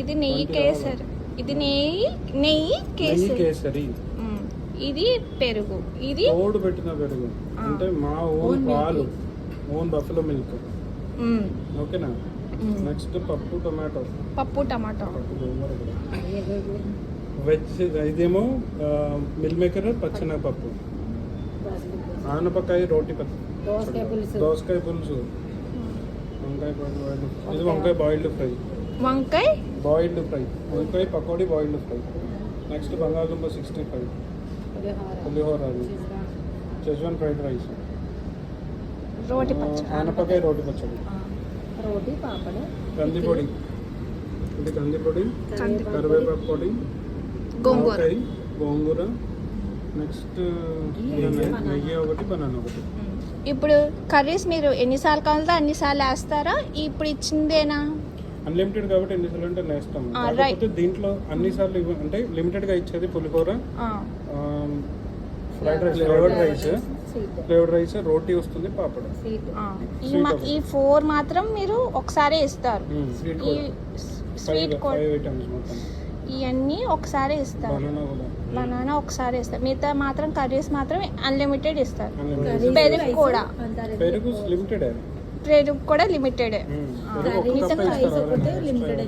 ఇది నెయ్యి కేసరి. ఇది నెయ్యి కేసరి. ఇది పెరుగు. ఇది తోడు పెట్టిన పెరుగు అంటే మా ఓన్ పాలు, ఓన్ బఫెలో మిల్క్. ఓకేనా. నెక్స్ట్ పప్పు టమాటో. వెజ్ ఇదేమో మిల్ మేకర్ పచ్చెనగపప్పు, ఆనపకాయ రోటి పప్పు, దోసకాయ పులుసు, ఇది వంకాయ బాయిల్డ్ ఫ్రై, వంకాయ పకోడీ బాయిల్డ్ ఫ్రై. నెక్స్ట్ బంగాళదుంప 65, పులిహోర, చెజ్వాన్ ఫ్రైడ్ రైస్, ఆనపకాయ రోటి పచ్చడి, కందిపొడి, ఇది కందిపొడి, కరివేపాకు పొడి, గోంగూర, నెక్స్ట్ నెయ్యి ఒకటి, బనానా ఒకటి. ఇప్పుడు కర్రీస్ మీరు ఎన్నిసార్లు కావాలంటే అన్నిసార్లు వేస్తారా? ఇప్పుడు ఇచ్చిందేనా? అన్లిమిటెడ్ కాబట్టి ఎన్నిసార్లు అంటే వేస్తాం. కాకపోతే దీంట్లో అన్నిసార్లు అంటే లిమిటెడ్ గా ఇచ్చేది పులిహోర, ఫ్రైడ్ రైస్, ఫ్లేవర్డ్ రైస్, రోటీ వస్తుంది, పాపడ. ఈ 4 మాత్రం మీరు ఒకసారి ఇస్తారు. స్వీట్ కూడా ఇవన్నీ ఒకసారి ఇస్తారు. బనానా ఒకసారి ఇస్తారు. మిగతా మాత్రం కర్రీస్ మాత్రం అన్లిమిటెడ్ ఇస్తారు. పెరుగు కూడా లిమిటెడ్. లిమిటెడ్.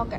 ఓకే.